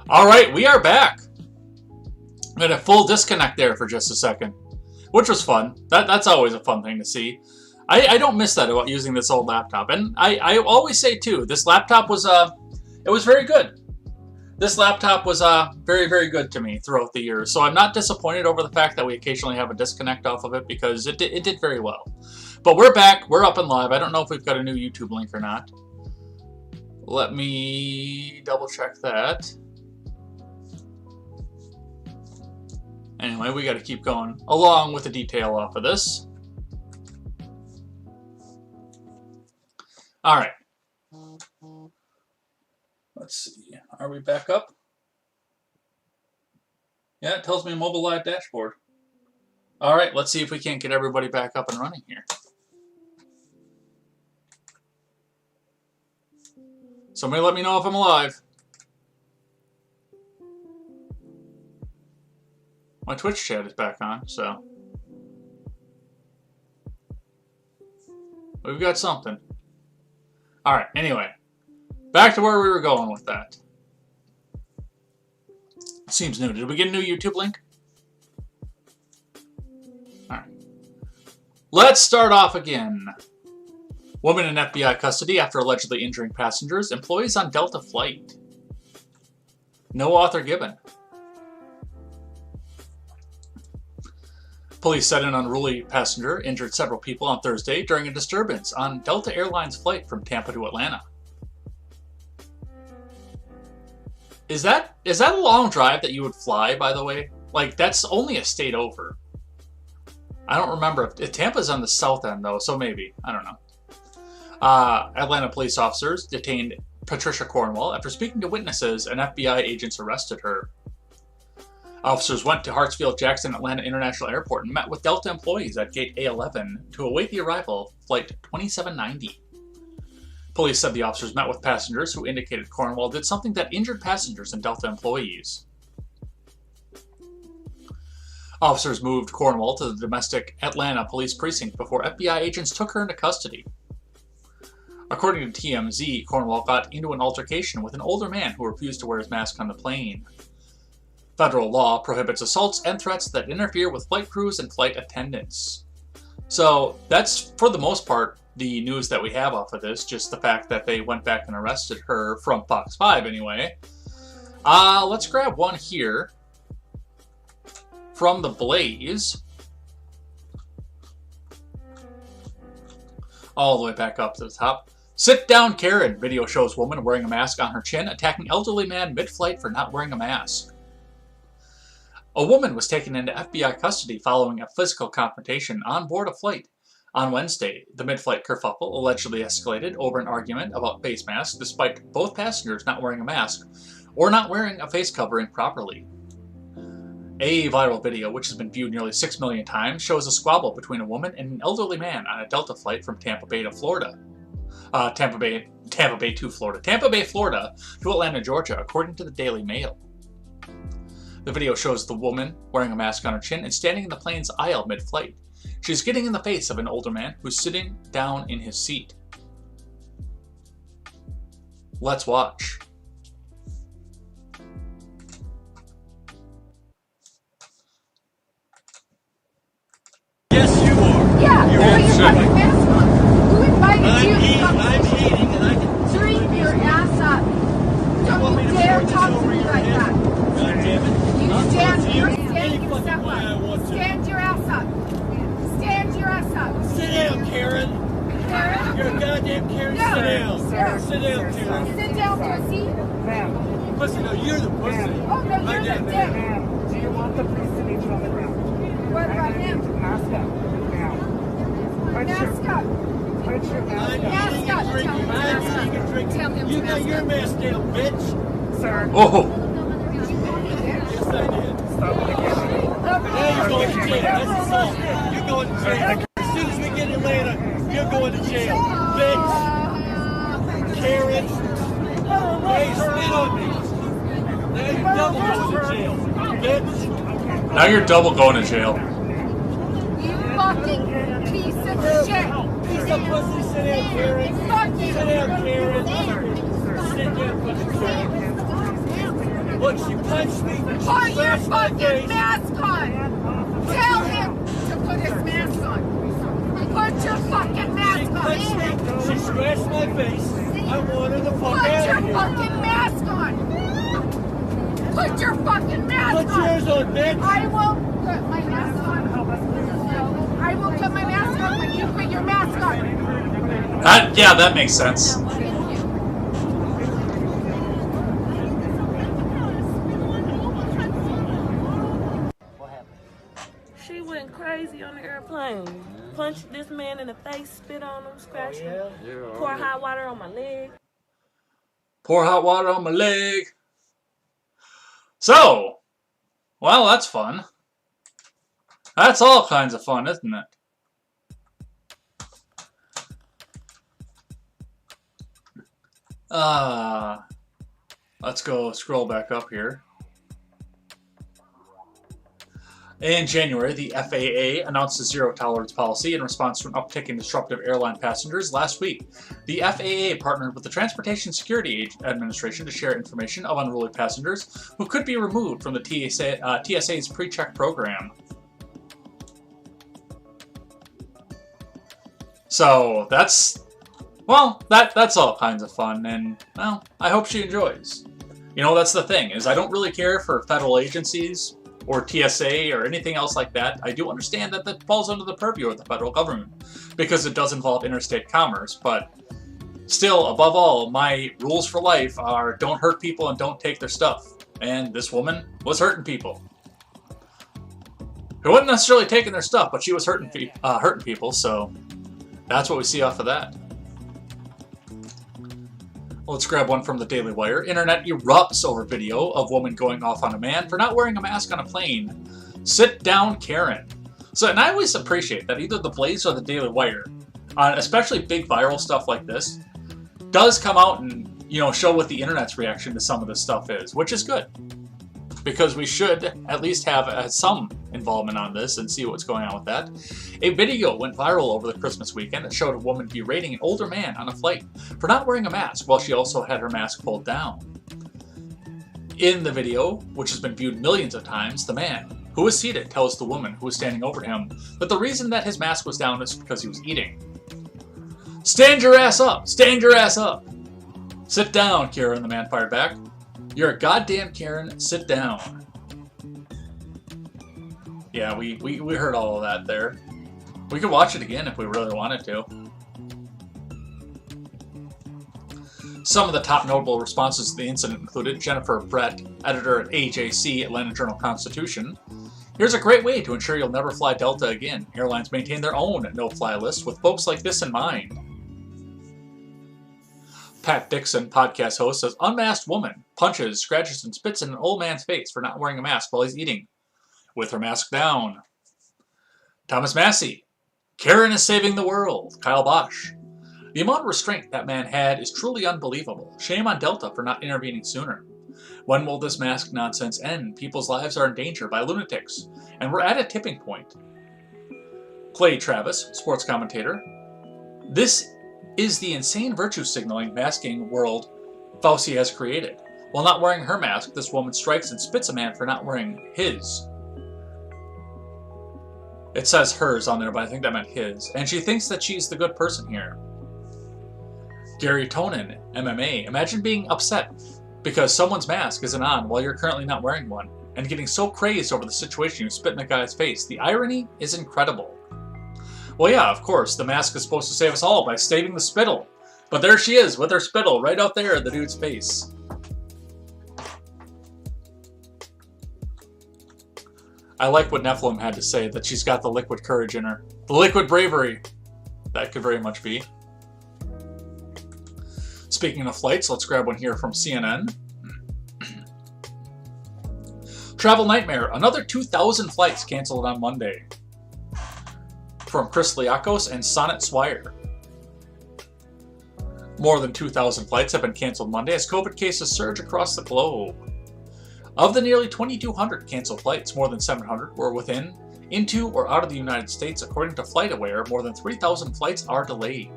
Alright, we are back. We had a full disconnect there for just a second, which was fun. That's always a fun thing to see. I don't miss that about using this old laptop. And I always say, too, this laptop was, it was very good. This laptop was very, very good to me throughout the years. So I'm not disappointed over the fact that we occasionally have a disconnect off of it because it did very well. But we're back. We're up and live. I don't know if we've got a new YouTube link or not. Let me double check that. Anyway, we got to keep going along with the detail off of this. All right. Let's see. Are we back up? Yeah, it tells me mobile live dashboard. All right, let's see if we can't get everybody back up and running here. Somebody let me know if I'm alive. My Twitch chat is back on, so we've got something. Alright, anyway. Back to where we were going with that. Seems new. Did we get a new YouTube link? Alright. Let's start off again. Woman in FBI custody after allegedly injuring passengers. Employees on Delta flight. No author given. Police said an unruly passenger injured several people on Thursday during a disturbance on Delta Airlines flight from Tampa to Atlanta. Is that a long drive that you would fly, by the way? Like, that's only a state over. I don't remember. If Tampa's on the south end, though, so maybe. I don't know. Atlanta police officers detained Patricia Cornwall after speaking to witnesses and FBI agents arrested her. Officers went to Hartsfield-Jackson Atlanta International Airport and met with Delta employees at Gate A11 to await the arrival of Flight 2790. Police said the officers met with passengers who indicated Cornwall did something that injured passengers and Delta employees. Officers moved Cornwall to the domestic Atlanta police precinct before FBI agents took her into custody. According to TMZ, Cornwall got into an altercation with an older man who refused to wear his mask on the plane. Federal law prohibits assaults and threats that interfere with flight crews and flight attendants. So that's, for the most part, the news that we have off of this, just the fact that they went back and arrested her from Fox 5 anyway. Let's grab one here from The Blaze. All the way back up to the top. Sit down, Karen. Video shows woman wearing a mask on her chin attacking elderly man mid-flight for not wearing a mask. A woman was taken into FBI custody following a physical confrontation on board a flight. On Wednesday, the mid-flight kerfuffle allegedly escalated over an argument about face masks despite both passengers not wearing a mask or not wearing a face covering properly. A viral video, which has been viewed nearly 6 million times, shows a squabble between a woman and an elderly man on a Delta flight from Tampa Bay, Florida to Atlanta, Georgia, according to the Daily Mail. The video shows the woman wearing a mask on her chin and standing in the plane's aisle mid-flight. She's getting in the face of an older man who's sitting down in his seat. Let's watch. Yes, you are. Yeah, You're so you shit. put your mask on. Who invited you to come I'm eating and I can... drink your ass up? Don't you dare talk to me like that. God damn it. You I'll stand, talk to you're you any standing, fucking step way I want up. to. Stand your ass up. Stand your ass up. Sit down, Karen. Karen? You're a goddamn Karen. No. Sit down. Sir. Sit down, Karen. Sit down, pussy. Pussy, no, you're the pussy. Oh, no, Right you're down the there. dick. Do you want the police to meet you on the ground? What about him? Mask up. Now. Mask up. Put your I'm mask eating up. and drinking. Tell him I'm to eating and drinking. Tell him You to got mask your up. mask down, bitch. up. Sir, Oh! Yes, I did. stop it again. Now you're going to jail. That's assault. You're going to jail. As soon as we get in Atlanta, you're going to jail. Bitch. Karen. Hey, spit on me. Now you're double going to jail. Bitch. Now you're double going to jail. You fucking piece of shit. Piece of pussy, sit down, Karen. Fuck you. Sit down, Karen. Sit down, fucking Karen. Look, she punched me. She Put your slashed my fucking face. mask on! Tell him to put his mask on! Put your fucking She mask punched on! me. She scratched my face. I want her the fuck Put out your of here. fucking mask on! Put your fucking mask Put on! yours on, bitch. I will put my mask on. I will put my mask on when you put your mask on. Yeah, that makes sense. She went crazy on the airplane. Punched this man in the face, spit on him, scratched him. Pour hot water on my leg. Pour hot water on my leg. So, well, that's fun. That's all kinds of fun, isn't it? Let's go scroll back up here. In January, the FAA announced a zero-tolerance policy in response to an uptick in disruptive airline passengers last week. The FAA partnered with the Transportation Security Administration to share information of unruly passengers who could be removed from the TSA's pre-check program. So that's, well, that's all kinds of fun, and, well, I hope she enjoys. You know, that's the thing, is I don't really care for federal agencies or TSA or anything else like that. I do understand that that falls under the purview of the federal government because it does involve interstate commerce, but still, above all, my rules for life are don't hurt people and don't take their stuff. And this woman was hurting people. Who wasn't necessarily taking their stuff, but she was hurting people, so that's what we see off of that. Let's grab one from the Daily Wire. Internet erupts over video of woman going off on a man for not wearing a mask on a plane. Sit down, Karen. So, and I always appreciate that either the Blaze or the Daily Wire, on especially big viral stuff like this, does come out and, you know, show what the internet's reaction to some of this stuff is, which is good. Because we should at least have some involvement on this and see what's going on with that. A video went viral over the Christmas weekend that showed a woman berating an older man on a flight for not wearing a mask while she also had her mask pulled down. In the video, which has been viewed millions of times, the man, who was seated, tells the woman who was standing over him that the reason that his mask was down is because he was eating. Stand your ass up! Stand your ass up! Sit down, Karen, the man fired back. You're a goddamn Karen, sit down. Yeah, we heard all of that there. We could watch it again if we really wanted to. Some of the top notable responses to the incident included Jennifer Brett, editor at AJC, Atlanta Journal-Constitution. Here's a great way to ensure you'll never fly Delta again. Airlines maintain their own no-fly list with folks like this in mind. Pat Dixon, podcast host, says, unmasked woman punches, scratches, and spits in an old man's face for not wearing a mask while he's eating, with her mask down. Thomas Massey, Karen is saving the world. Kyle Bosch, the amount of restraint that man had is truly unbelievable. Shame on Delta for not intervening sooner. When will this mask nonsense end? People's lives are in danger by lunatics, and we're at a tipping point. Clay Travis, sports commentator, this is the insane virtue signaling masking world Fauci has created. While not wearing her mask, this woman strikes and spits a man for not wearing his. It says hers on there, but I think that meant his. And she thinks that she's the good person here. Gary Tonin, MMA. Imagine being upset because someone's mask isn't on while you're currently not wearing one, and getting so crazed over the situation you spit in the guy's face. The irony is incredible. Well, yeah, of course, the mask is supposed to save us all by saving the spittle. But there she is with her spittle right out there in the dude's face. I like what Nephilim had to say, that she's got the liquid courage in her. The liquid bravery. That could very much be. Speaking of flights, let's grab one here from CNN. Travel nightmare. Another 2,000 flights canceled on Monday. From Chris Liakos and Sonnet Swire. More than 2,000 flights have been canceled Monday as COVID cases surge across the globe. Of the nearly 2,200 canceled flights, more than 700 were within, into, or out of the United States. According to FlightAware, more than 3,000 flights are delayed.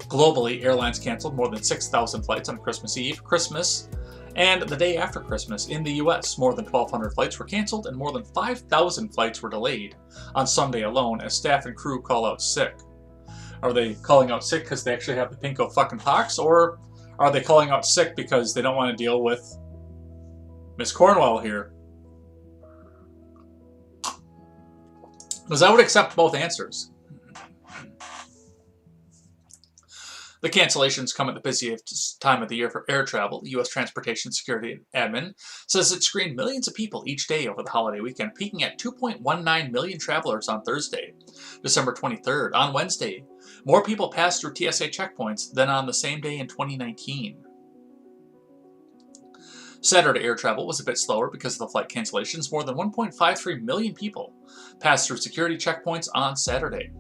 Globally, airlines canceled more than 6,000 flights on Christmas Eve, Christmas, And the day after Christmas in the US, more than 1,200 flights were canceled and more than 5,000 flights were delayed on Sunday alone as staff and crew call out sick. Are they calling out sick because they actually have the pinko fucking pox, or are they calling out sick because they don't want to deal with Miss Cornwell here? Because I would accept both answers. The cancellations come at the busiest time of the year for air travel. The U.S. Transportation Security Admin says it screened millions of people each day over the holiday weekend, peaking at 2.19 million travelers on Thursday, December 23rd. On Wednesday, more people passed through TSA checkpoints than on the same day in 2019. Saturday air travel was a bit slower because of the flight cancellations. More than 1.53 million people passed through security checkpoints on Saturday.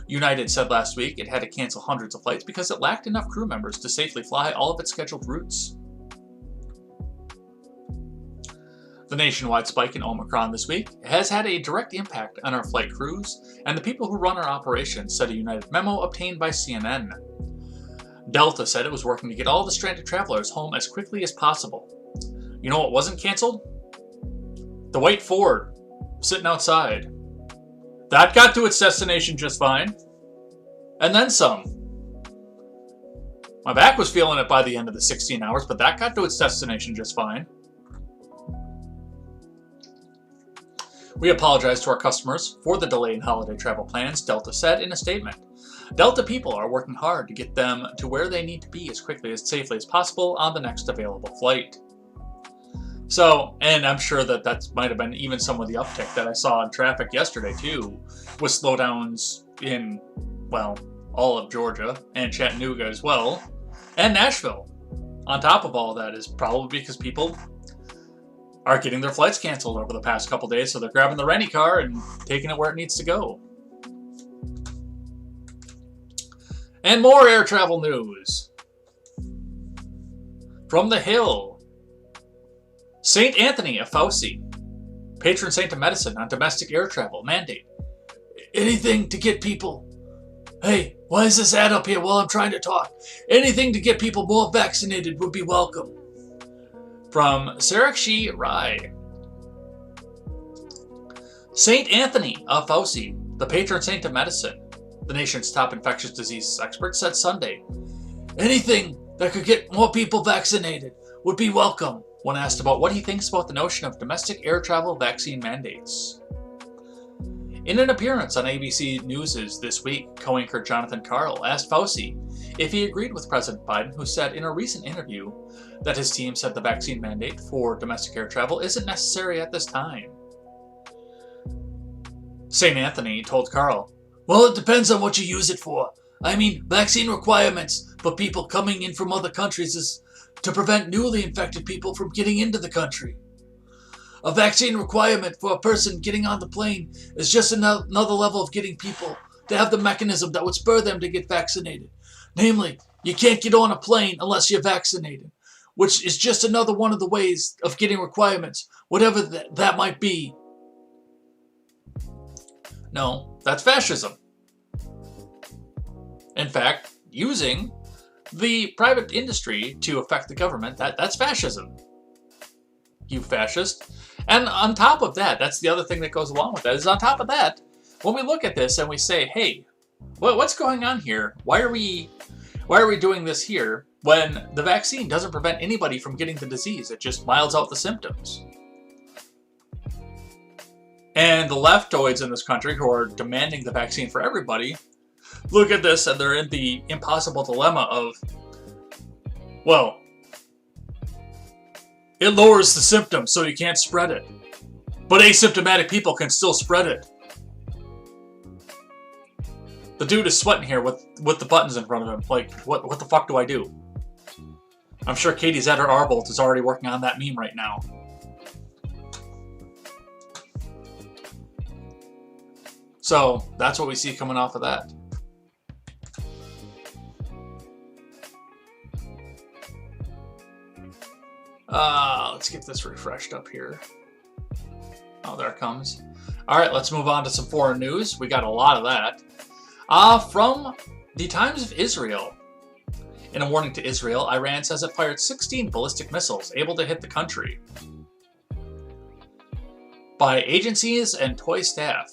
United said last week it had to cancel hundreds of flights because it lacked enough crew members to safely fly all of its scheduled routes. The nationwide spike in Omicron this week has had a direct impact on our flight crews and the people who run our operations, said a United memo obtained by CNN. Delta said it was working to get all the stranded travelers home as quickly as possible. You know what wasn't canceled? The white Ford sitting outside. That got to its destination just fine. And then some. My back was feeling it by the end of the 16 hours, but that got to its destination just fine. We apologize to our customers for the delay in holiday travel plans, Delta said in a statement. Delta people are working hard to get them to where they need to be as quickly as safely as possible on the next available flight. So, and I'm sure that might have been even some of the uptick that I saw in traffic yesterday too, with slowdowns in, well, all of Georgia and Chattanooga as well, and Nashville. On top of all that is probably because people are getting their flights canceled over the past couple days, so they're grabbing the renty car and taking it where it needs to go. And more air travel news. From the Hill. St. Anthony of Fauci, patron saint of medicine, on domestic air travel mandate. Anything to get people... Hey, why is this ad up here while I'm trying to talk? Anything to get people more vaccinated would be welcome. From Sarakshi Rai. St. Anthony of Fauci, the patron saint of medicine, the nation's top infectious diseases expert, said Sunday, anything that could get more people vaccinated would be welcome, when asked about what he thinks about the notion of domestic air travel vaccine mandates. In an appearance on ABC News' This Week, co-anchor Jonathan Karl asked Fauci if he agreed with President Biden, who said in a recent interview that his team said the vaccine mandate for domestic air travel isn't necessary at this time. St. Anthony told Karl, well, it depends on what you use it for. I mean, vaccine requirements for people coming in from other countries is to prevent newly infected people from getting into the country. A vaccine requirement for a person getting on the plane is just another level of getting people to have the mechanism that would spur them to get vaccinated. Namely, you can't get on a plane unless you're vaccinated, which is just another one of the ways of getting requirements, whatever that might be. No, that's fascism. In fact, using the private industry to affect the government, that's fascism. You fascist. And on top of that, that's the other thing that goes along with that, is on top of that, when we look at this and we say, hey, what's going on here? Why are we doing this here when the vaccine doesn't prevent anybody from getting the disease? It just miles out the symptoms. And the leftoids in this country who are demanding the vaccine for everybody look at this and they're in the impossible dilemma of, well, it lowers the symptoms so you can't spread it. But asymptomatic people can still spread it. The dude is sweating here with the buttons in front of him. Like, what the fuck do I do? I'm sure Katie Zetter-Arbolt is already working on that meme right now. So, that's what we see coming off of that. Let's get this refreshed up here. Oh, there it comes. Alright, let's move on to some foreign news. We got a lot of that. From the Times of Israel. In a warning to Israel, Iran says it fired 16 ballistic missiles able to hit the country by agencies and toy staff.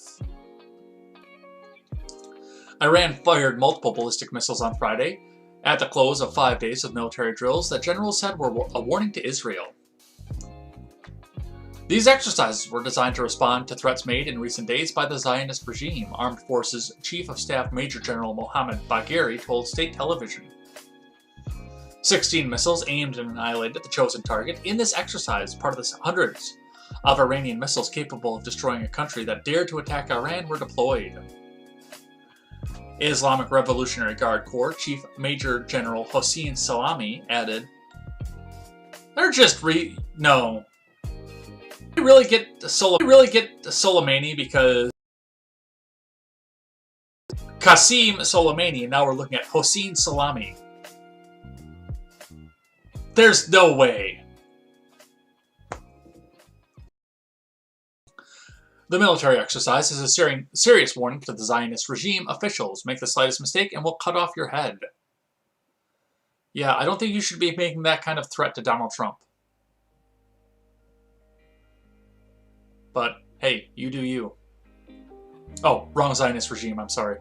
Iran fired multiple ballistic missiles on Friday at the close of 5 days of military drills that generals said were a warning to Israel. These exercises were designed to respond to threats made in recent days by the Zionist regime, Armed Forces Chief of Staff Major General Mohammad Bagheri told state television. 16 missiles aimed and annihilated the chosen target in this exercise, part of the hundreds of Iranian missiles capable of destroying a country that dared to attack Iran were deployed. Islamic Revolutionary Guard Corps Chief Major General Hossein Salami added, "They're just no. We really get Soleimani because Qasem Soleimani, and now we're looking at Hossein Salami. There's no way." The military exercise is a serious warning to the Zionist regime officials. Make the slightest mistake and we'll cut off your head. Yeah, I don't think you should be making that kind of threat to Donald Trump. But, hey, you do you. Oh, wrong Zionist regime, I'm sorry.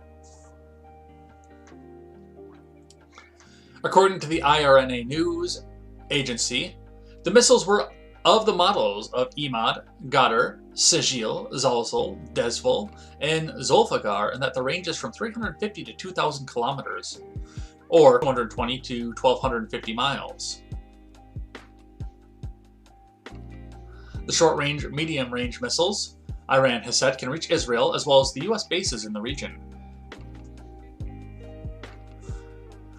According to the IRNA news agency, the missiles were of the models of Imad, Ghadar, Sigil, Zalzal, Dezful, and Zulfiqar, and that the range is from 350 to 2,000 kilometers, or 220 to 1,250 miles. The short-range, medium-range missiles Iran has said can reach Israel as well as the U.S. bases in the region.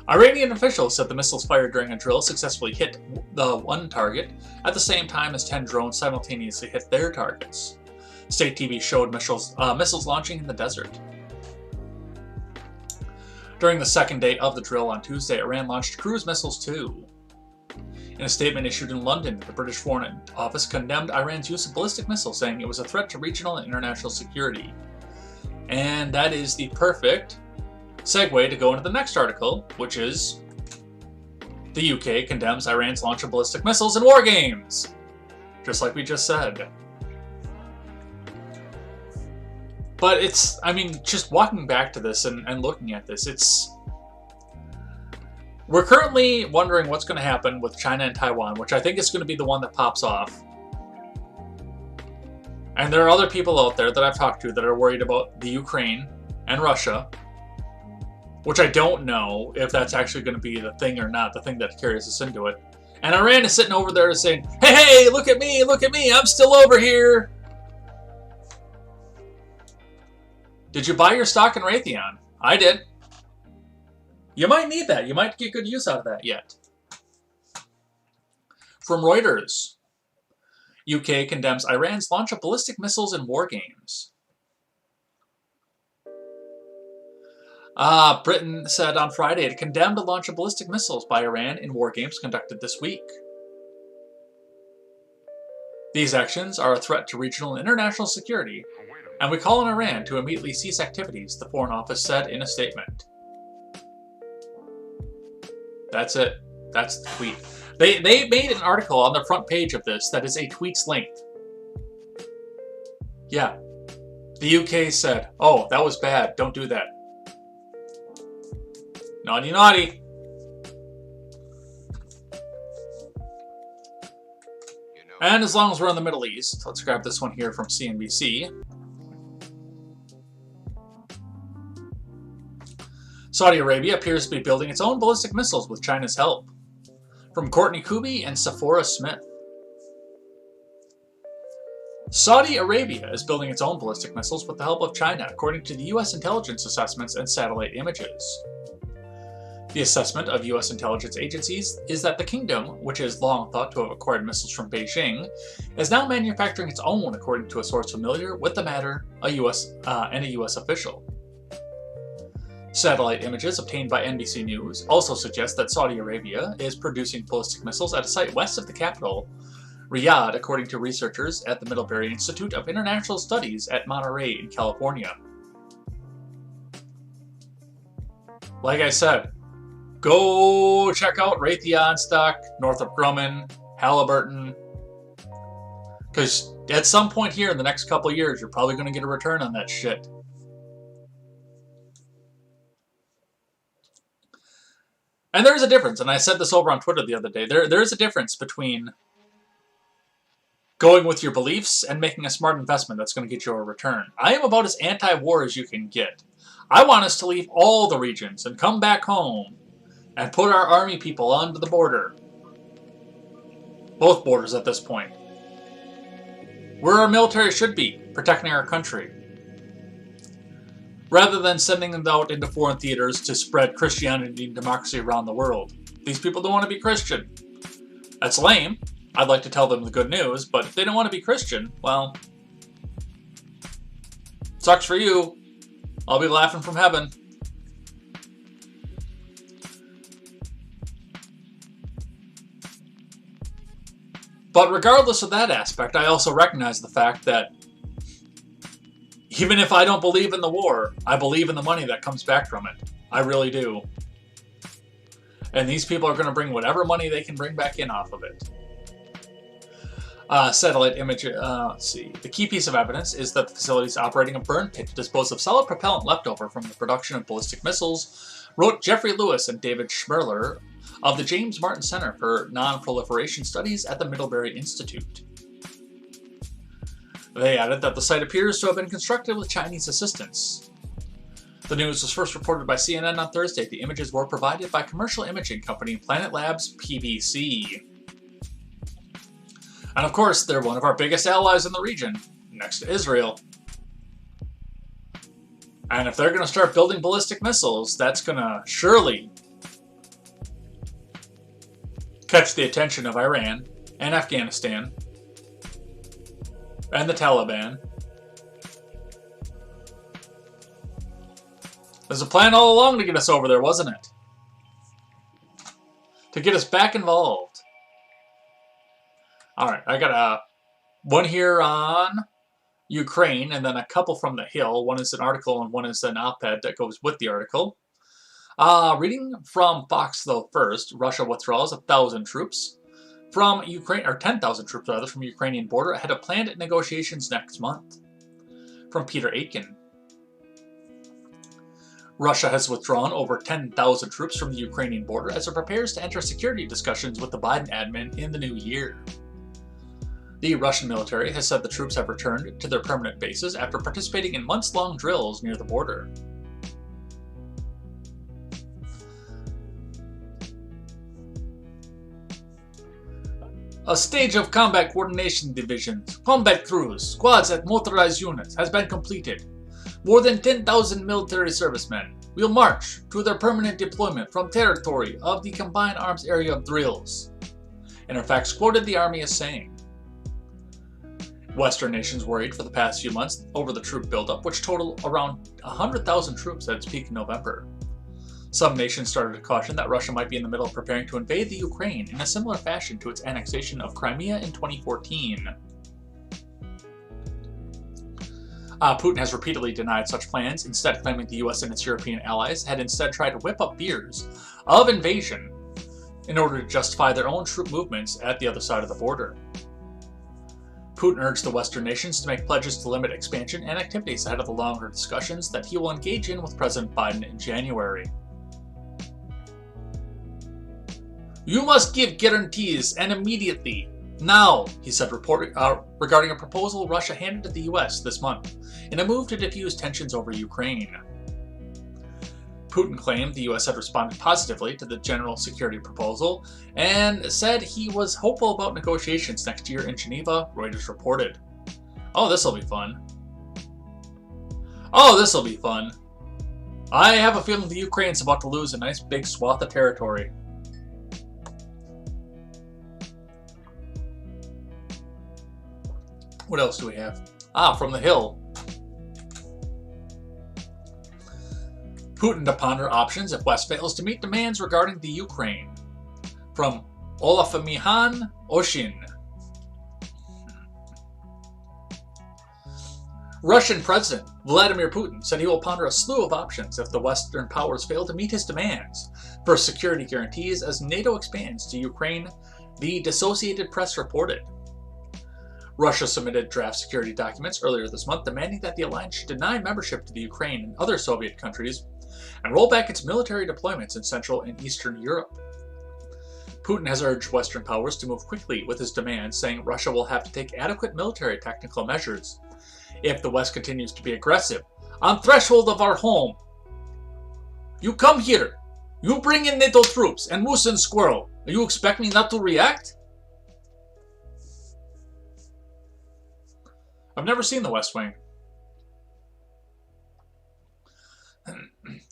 Iranian officials said the missiles fired during a drill successfully hit the one target at the same time as 10 drones simultaneously hit their targets. State TV showed missiles launching in the desert. During the second day of the drill on Tuesday, Iran launched cruise missiles too. In a statement issued in London, the British Foreign Office condemned Iran's use of ballistic missiles, saying it was a threat to regional and international security. And that is the perfect segue to go into the next article, which is the UK condemns Iran's launch of ballistic missiles in war games. Just like we just said. But it's, I mean, just walking back to this and looking at this, we're currently wondering what's going to happen with China and Taiwan, which I think is going to be the one that pops off. And there are other people out there that I've talked to that are worried about the Ukraine and Russia, which I don't know if that's actually going to be the thing or not, the thing that carries us into it. And Iran is sitting over there saying, hey, look at me, I'm still over here. Did you buy your stock in Raytheon? I did. You might need that. You might get good use out of that yet. From Reuters, UK condemns Iran's launch of ballistic missiles in war games. Britain said on Friday it condemned the launch of ballistic missiles by Iran in war games conducted this week. These actions are a threat to regional and international security, and we call on Iran to immediately cease activities, the Foreign Office said in a statement. That's it. That's the tweet. They made an article on the front page of this that is a tweet's length. Yeah. The UK said, oh, that was bad. Don't do that. Naughty, naughty. And as long as we're in the Middle East, let's grab this one here from CNBC. Saudi Arabia appears to be building its own ballistic missiles with China's help. From Courtney Kuby and Sephora Smith. Saudi Arabia is building its own ballistic missiles with the help of China, according to the U.S. intelligence assessments and satellite images. The assessment of U.S. intelligence agencies is that the kingdom, which is long thought to have acquired missiles from Beijing, is now manufacturing its own, according to a source familiar with the matter, a U.S. official. Satellite images obtained by NBC News also suggest that Saudi Arabia is producing ballistic missiles at a site west of the capital, Riyadh, according to researchers at the Middlebury Institute of International Studies at Monterey in California. Like I said, Go check out Raytheon stock, Northrop Grumman, Halliburton. Because at some point here in the next couple of years, you're probably going to get a return on that shit. And there's a difference, and I said this over on Twitter the other day. There's a difference between going with your beliefs and making a smart investment that's going to get you a return. I am about as anti-war as you can get. I want us to leave all the regions and come back home and put our army people onto the border. Both borders at this point. Where our military should be, protecting our country. Rather than sending them out into foreign theaters to spread Christianity and democracy around the world. These people don't want to be Christian. That's lame. I'd like to tell them the good news, but if they don't want to be Christian, well, sucks for you. I'll be laughing from heaven. But regardless of that aspect, I also recognize the fact that even if I don't believe in the war, I believe in the money that comes back from it. I really do. And these people are going to bring whatever money they can bring back in off of it. Satellite image, let's see. The key piece of evidence is that the facility is operating a burn pit to dispose of solid propellant leftover from the production of ballistic missiles, wrote Jeffrey Lewis and David Schmerler of the James Martin Center for Non-Proliferation Studies at the Middlebury Institute. They added that the site appears to have been constructed with Chinese assistance. The news was first reported by CNN on Thursday. The images were provided by commercial imaging company Planet Labs PBC. And of course, they're one of our biggest allies in the region, next to Israel. And if they're going to start building ballistic missiles, that's going to surely catch the attention of Iran and Afghanistan and the Taliban. There's a plan all along to get us over there, wasn't it? To get us back involved. Alright, I got one here on Ukraine, and then a couple from the Hill. One is an article and one is an op-ed that goes with the article. Reading from Fox, though, first. Russia withdraws 1,000 troops from Ukraine, or 10,000 troops, rather, from Ukrainian border ahead of planned negotiations next month. From Peter Aitken. Russia has withdrawn over 10,000 troops from the Ukrainian border as it prepares to enter security discussions with the Biden admin in the new year. The Russian military has said the troops have returned to their permanent bases after participating in months-long drills near the border. A stage of combat coordination divisions, combat crews, squads, and motorized units has been completed. More than 10,000 military servicemen will march to their permanent deployment from territory of the Combined Arms Area of Drills. Interfax quoted the Army as saying, Western nations worried for the past few months over the troop buildup, which totaled around 100,000 troops at its peak in November. Some nations started to caution that Russia might be in the middle of preparing to invade the Ukraine in a similar fashion to its annexation of Crimea in 2014. Putin has repeatedly denied such plans, instead claiming the US and its European allies had instead tried to whip up fears of invasion in order to justify their own troop movements at the other side of the border. Putin urged the Western nations to make pledges to limit expansion and activities ahead of the longer discussions that he will engage in with President Biden in January. You must give guarantees, and immediately. Now, he said regarding a proposal Russia handed to the US this month, in a move to defuse tensions over Ukraine. Putin claimed the US had responded positively to the general security proposal, and said he was hopeful about negotiations next year in Geneva, Reuters reported. Oh, this'll be fun. Oh, this'll be fun. I have a feeling the Ukraine's about to lose a nice big swath of territory. What else do we have? From the Hill. Putin to ponder options if West fails to meet demands regarding the Ukraine. From Olafmihan Oshin. Russian President Vladimir Putin said he will ponder a slew of options if the Western powers fail to meet his demands for security guarantees as NATO expands to Ukraine, the Associated Press reported. Russia submitted draft security documents earlier this month demanding that the alliance should deny membership to the Ukraine and other Soviet countries and roll back its military deployments in Central and Eastern Europe. Putin has urged Western powers to move quickly with his demands, saying Russia will have to take adequate military technical measures if the West continues to be aggressive on threshold of our home. You come here, you bring in NATO troops and moose and squirrel. You expect me not to react? I've never seen The West Wing.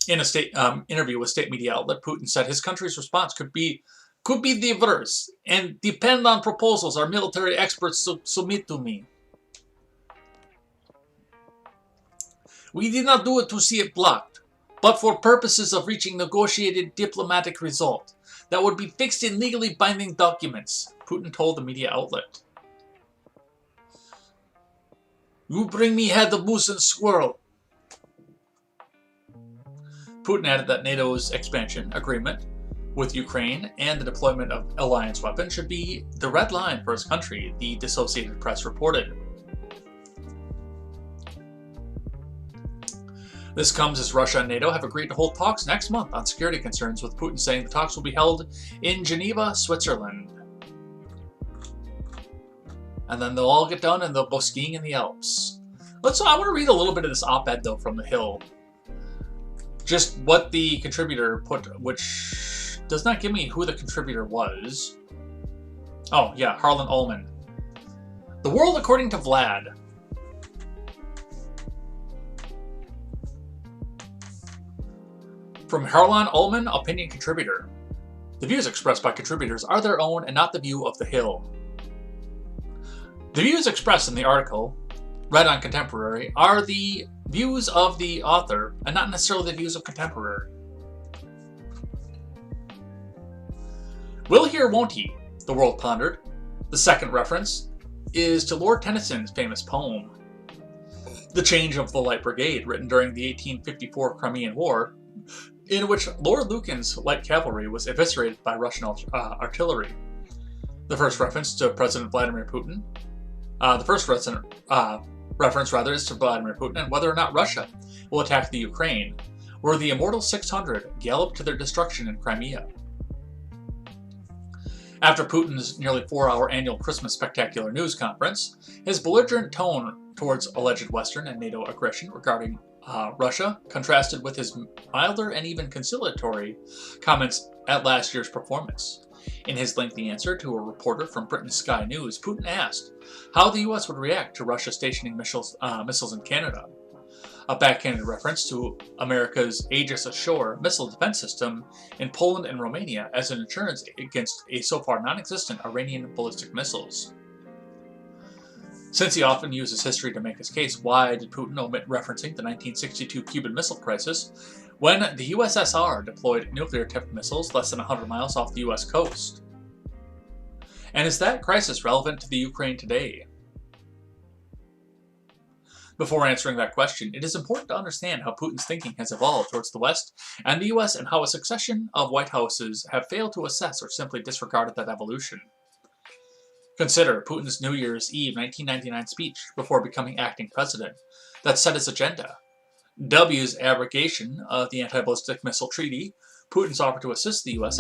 In a state interview with state media outlet, Putin said his country's response could be diverse and depend on proposals our military experts submit to me. We did not do it to see it blocked, but for purposes of reaching negotiated diplomatic result that would be fixed in legally binding documents, Putin told the media outlet. You bring me head of moose and squirrel. Putin added that NATO's expansion agreement with Ukraine and the deployment of alliance weapons should be the red line for his country, the Associated Press reported. This comes as Russia and NATO have agreed to hold talks next month on security concerns, with Putin saying the talks will be held in Geneva, Switzerland. And then they'll all get done and they'll go skiing in the Alps. I want to read a little bit of this op-ed though from The Hill. Just what the contributor put, which does not give me who the contributor was. Oh yeah, Harlan Ullman. The World According to Vlad. From Harlan Ullman, opinion contributor. The views expressed by contributors are their own and not the view of The Hill. The views expressed in the article, read on Contemporary, are the views of the author and not necessarily the views of Contemporary. Will he or won't he? The World pondered. The second reference is to Lord Tennyson's famous poem, The Change of the Light Brigade, written during the 1854 Crimean War, in which Lord Lucan's light cavalry was eviscerated by Russian artillery. The first reference to President Vladimir Putin. The first reference is to Vladimir Putin and whether or not Russia will attack the Ukraine, where the immortal 600 galloped to their destruction in Crimea. After Putin's nearly 4-hour annual Christmas spectacular news conference, his belligerent tone towards alleged Western and NATO aggression regarding Russia contrasted with his milder and even conciliatory comments at last year's performance. In his lengthy answer to a reporter from Britain's Sky News, Putin asked how the U.S. would react to Russia stationing missiles in Canada, a backhanded reference to America's Aegis Ashore missile defense system in Poland and Romania as an insurance against a so far non-existent Iranian ballistic missiles. Since he often uses history to make his case, why did Putin omit referencing the 1962 Cuban Missile Crisis when the USSR deployed nuclear-tipped missiles less than 100 miles off the U.S. coast? And is that crisis relevant to the Ukraine today? Before answering that question, it is important to understand how Putin's thinking has evolved towards the West and the U.S. and how a succession of White Houses have failed to assess or simply disregarded that evolution. Consider Putin's New Year's Eve 1999 speech before becoming acting president that set his agenda. W's abrogation of the Anti-Ballistic Missile Treaty, Putin's offer to assist the U.S.